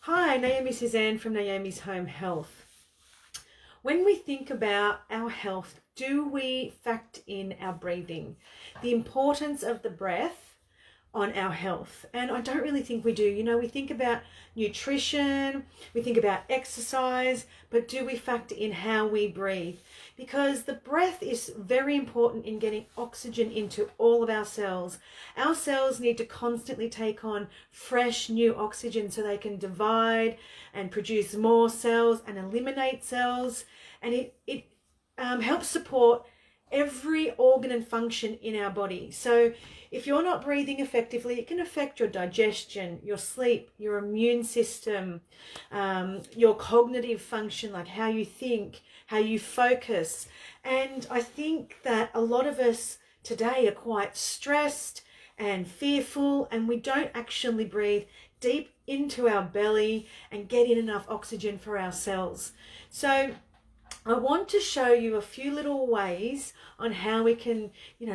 Hi, Naomi Suzanne from Naomi's Home Health. When we think about our health, do we factor in our breathing? The importance of the breath on our health? And I don't really think we do. We think about nutrition, we think about exercise, but do we factor in how we breathe? Because the breath is very important in getting oxygen into all of our cells. Our cells need to constantly take on fresh new oxygen so they can divide and produce more cells and eliminate cells. And it helps support every organ and function in our body. So if you're not breathing effectively, it can affect your digestion, your sleep, your immune system, your cognitive function, like how you think, how you focus. And I think that a lot of us today are quite stressed and fearful, and we don't actually breathe deep into our belly and get in enough oxygen for our cells. So I want to show you a few little ways on how we can,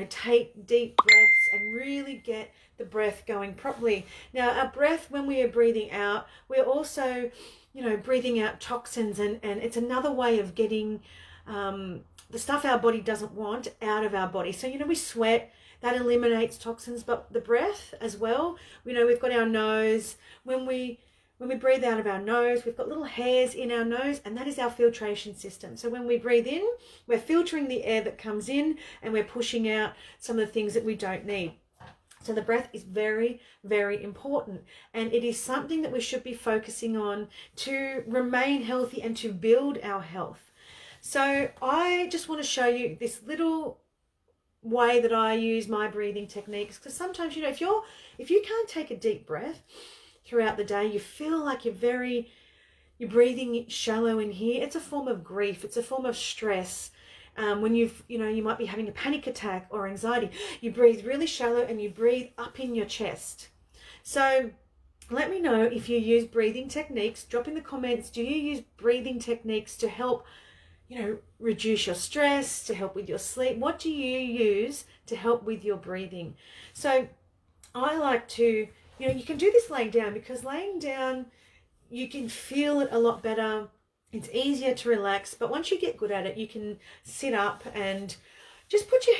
take deep breaths and really get the breath going properly. Now, our breath, when we are breathing out, we're also, breathing out toxins, and it's another way of getting the stuff our body doesn't want out of our body. So, we sweat, that eliminates toxins, but the breath as well, we've got our nose. When we breathe out of our nose, we've got little hairs in our nose, and that is our filtration system. So when we breathe in, we're filtering the air that comes in, and we're pushing out some of the things that we don't need. So the breath is very, very important, and it is something that we should be focusing on to remain healthy and to build our health. So I just want to show you this little way that I use my breathing techniques, because sometimes, if you can't take a deep breath throughout the day, you feel like you're breathing shallow in here. It's a form of grief. It's a form of stress. When you might be having a panic attack or anxiety, you breathe really shallow and you breathe up in your chest. So let me know if you use breathing techniques. Drop in the comments. Do you use breathing techniques to help, reduce your stress, to help with your sleep? What do you use to help with your breathing? So I like to, you can do this laying down, because laying down, you can feel it a lot better. It's easier to relax, but once you get good at it, you can sit up and just put your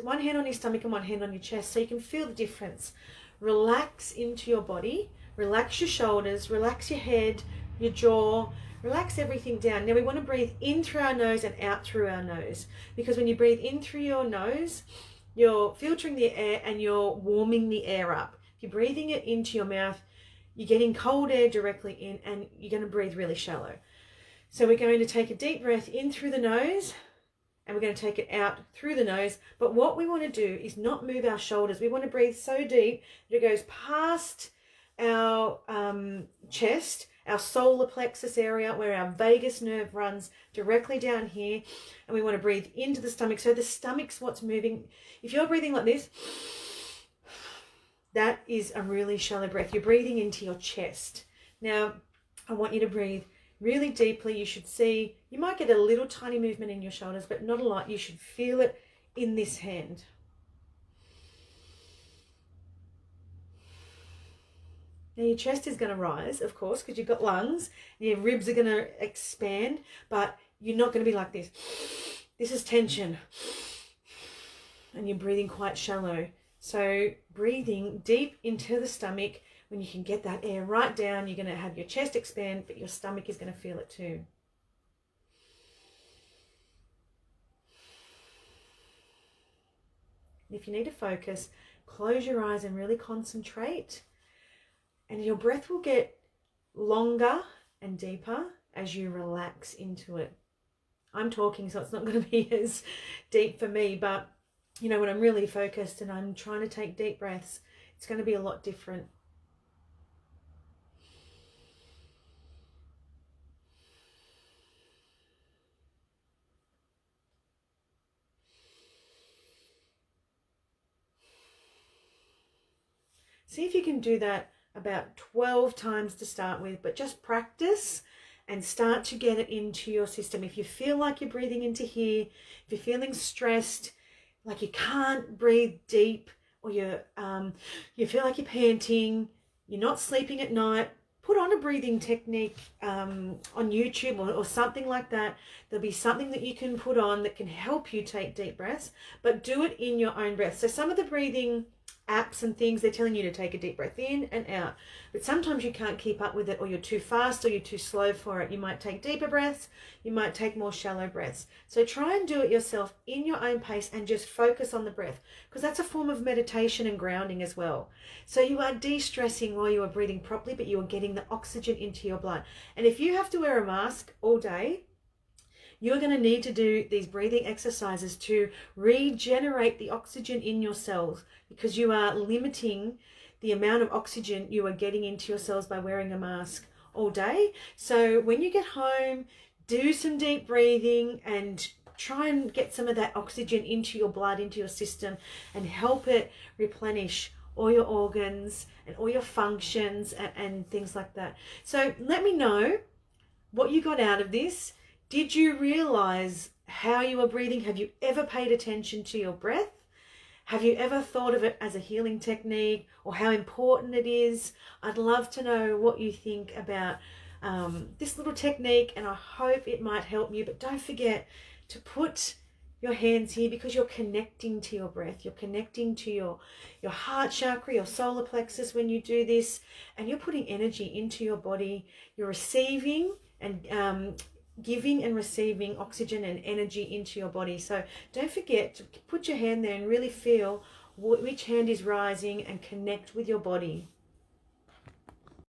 one hand on your stomach and one hand on your chest, so you can feel the difference. Relax into your body, relax your shoulders, relax your head, your jaw, relax everything down. Now we want to breathe in through our nose and out through our nose, because when you breathe in through your nose, you're filtering the air and you're warming the air up. If you're breathing it into your mouth, you're getting cold air directly in, and you're going to breathe really shallow. So we're going to take a deep breath in through the nose, and we're going to take it out through the nose. But what we want to do is not move our shoulders. We want to breathe so deep that it goes past our chest, our solar plexus area, where our vagus nerve runs directly down here. And we want to breathe into the stomach. So the stomach's what's moving. If you're breathing like this, that is a really shallow breath. You're breathing into your chest. Now, I want you to breathe really deeply. You should see, you might get a little tiny movement in your shoulders, but not a lot. You should feel it in this hand. Now your chest is going to rise, of course, because you've got lungs. Your ribs are going to expand, but you're not going to be like this. This is tension. And you're breathing quite shallow. So breathing deep into the stomach, when you can get that air right down, you're going to have your chest expand, but your stomach is going to feel it too. If you need to focus, close your eyes and really concentrate, and your breath will get longer and deeper as you relax into it. I'm talking, so it's not going to be as deep for me, but when I'm really focused and I'm trying to take deep breaths, it's going to be a lot different. See if you can do that about 12 times to start with, but just practice and start to get it into your system. If you feel like you're breathing into here, if you're feeling stressed, like you can't breathe deep, or you feel like you're panting, you're not sleeping at night, put on a breathing technique on YouTube or something like that. There'll be something that you can put on that can help you take deep breaths, but do it in your own breath. So some of the breathing apps and things, they're telling you to take a deep breath in and out, but sometimes you can't keep up with it, or you're too fast or you're too slow for it. You might take deeper breaths, you might take more shallow breaths. So try and do it yourself in your own pace and just focus on the breath, because that's a form of meditation and grounding as well. So you are de-stressing while you are breathing properly, but you are getting the oxygen into your blood. And if you have to wear a mask all day, you're going to need to do these breathing exercises to regenerate the oxygen in your cells, because you are limiting the amount of oxygen you are getting into your cells by wearing a mask all day. So when you get home, do some deep breathing and try and get some of that oxygen into your blood, into your system, and help it replenish all your organs and all your functions and things like that. So let me know what you got out of this. Did you realize how you are breathing? Have you ever paid attention to your breath? Have you ever thought of it as a healing technique, or how important it is? I'd love to know what you think about this little technique, and I hope it might help you. But don't forget to put your hands here, because you're connecting to your breath. You're connecting to your heart chakra, your solar plexus when you do this, and you're putting energy into your body. You're receiving and giving and receiving oxygen and energy into your body. So don't forget to put your hand there and really feel which hand is rising, and connect with your body.